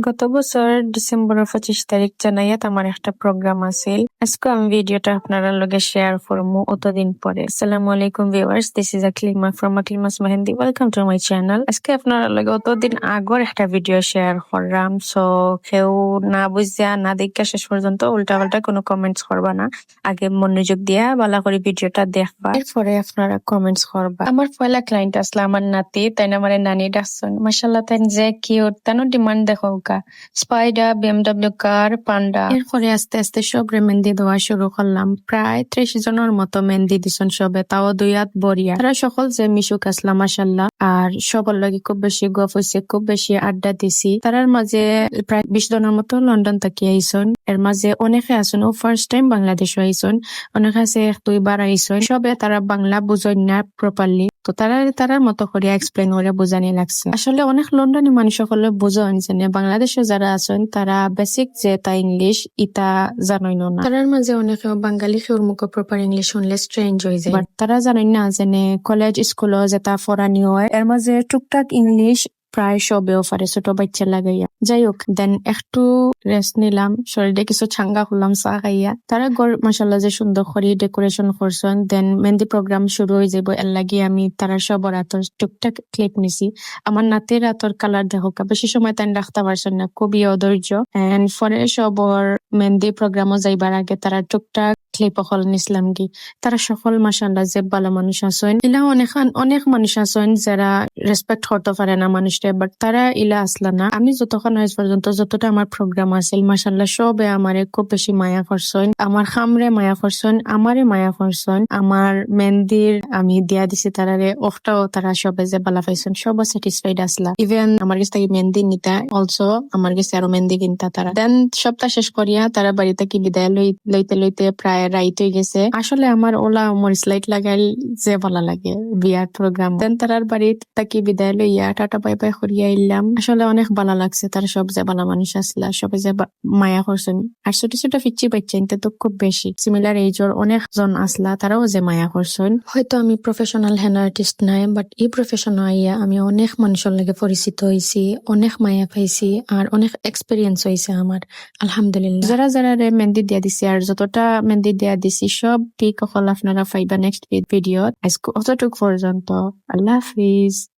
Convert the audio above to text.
গত বছর ডিসেম্বরের 25 তারিখ জানাইয়াত আমার একটা প্রোগ্রাম আছিল। আজকে আমি ভিডিওটা আপনারা লগে শেয়ার করবো অতদিন পরে। আসসালামু আলাইকুম viewers, this is Aklima from Aklima's mehendi. Welcome to my channel. আজকে আপনারা লগে অতদিন আগর একটা ভিডিও শেয়ার করলাম, সো কেউ না বুঝিয়া না দেখা শেষ পর্যন্ত উল্টা পাল্টা কোনো কমেন্টস করবা না। আগে মনোযোগ দিয়া ভালো করে ভিডিওটা দেখবা, এরপরে আপনারা কমেন্টস করবা। আমার পয়লা ক্লায়েন্ট আসলে আমার নাতি, তাই না আমার নানি ডাকছেন। মাশাআল্লাহ, তাই যে কিউট, তানো ডিমান্ড দেখো স্পাইডার, বিএমডব্লিউ কার, পান্ডা। এরপরে আস্তে আস্তে সব মেহেন্দি দেওয়া শুরু করলাম। প্রায় 30 জনের মতো মেহেন্দি দিছেন সবে, তাও 2 হাত বরিয়া। তারা সকল যে মিশুক আসলাম মাশাআল্লাহ, আর সবার লাগে খুব বেশি গপ হয়েছে, খুব বেশি আড্ডা দিছি। তারার মাঝে প্রায় 20 জনের মতো লন্ডন থেকে আইসন। এর মাঝে অনেকে আছেন ও ফার্স্ট টাইম বাংলাদেশে আইসন, অনেকে আছে 1-2 বার আইসন। সবে তারা বাংলা বুঝেন না প্রপারলি, তো তারার মতো করে এক্সপ্লেন করে বোঝানি লাগছে। আসলে অনেক লন্ডনী মানুষ সকলে বোঝেন যে বাংলাদেশে যারা আছেন তারা বেসিক যে তা ইংলিশ ইতা জানেন না। তারার মাঝে অনেকে বাঙালি সুর মুখ প্রপার ইংলিশ শুনলে স্ট্রেঞ্জ হয়ে যায়, বাট তারা জানেন না যে কলেজ স্কুলও যেটা ফরানি হয় এর মাঝে টুকটাক ইংলিশ প্রায় সবেও পারে ছোট বাচ্চা লাগাইয়া। যাই হোক, দেন একটু রেস্ট নিলাম, শরীরে কিছু ছাঙ্গা করলাম চা খাইয়া। তারা ঘর মাশাআল্লাহ যে সুন্দর করে ডেকোরেশন করছেন। দেন মেহেন্দি প্রোগ্রাম শুরু হয়ে যাব, এর লাগি আমি তারা সবার হাতর টুকটাক ক্লিপ নিছি। আমার নাতির হাতর কালার দেখো, বেশি সময় তাই রাখতে পারছেন না, খুবই অধৈর্য। এন্ড পরে সবর মেহেন্দি প্রোগ্রামও যাইবার আগে তারা টুকটাক ক্লিপ হল নিছিলাম কি। তারা সকল মাশাআল্লাহ যে ভালো মানুষ আছেন। ইলা অনেক মানুষ আছেন যারা রেসপেক্ট করতে পারে না মানুষটা, বাট তারা ইলা আসলা না। আমি যতক্ষণ আজ পর্যন্ত যতটা আমার প্রোগ্রাম আছিল মাশাআল্লাহ সবে আমারে খুব বেশি মায়া করছেন, আমার খামরে মায়া করছেন, আমারে মায়া করছেন। আমার মেহেন্দির আমি দিয়া দিছি তারারে, ওটাও তারা সবে যে ভালো পাইছেন, সব স্যাটিসফাইড আসলা। ইভেন আমার কাছে থেকে মেহেন্দি নিতা অলসো আমার কাছে আরো মেহেন্দি কিনতা তারা। দেন সপ্তাহ শেষ করিয়া তারা বাড়িতে কি বিদায় লইতে প্রায় রাইট হয়ে গেছে। আসলে আমার ওলা মরিচ লাইট লাগাইল যে ভালো লাগে বিয়ার প্রোগ্রাম। দেন তারার বাড়িতে তাকি বিদায় লইয়া টাটা বাই বাই করিয়া এলাম। আসলে অনেক ভালো লাগছে, তারা সব যে ভালো মানুষ আসলা, সবে যে মায়া করছেন। আর ছোট ছোট ফিচ্ছি বাচ্চা তো খুব বেশি সিমিলার এইজর অনেক জন আসলা, তারাও যে মায়া করছেন। হয়তো আমি প্রফেশনাল হ্যান্ড আর্টিস্ট নাই, বাট এই প্রফেশন আইয়া আমি অনেক মানুষের লাগে পরিচিত হয়েছি, অনেক মায়া পাইছি, আর অনেক এক্সপিরিয়েন্স হয়েছে আমার আলহামদুলিল্লাহ। যারা যারা মেহেন্দি দিয়া দিছি আর যতটা মেহেন্দি দিয়া দিছি সব পিক সকল আপনারা পাইবা নেক্সট ভিডিও। আজকে অতটুক পর্যন্ত। আল্লাহ হাফিজ।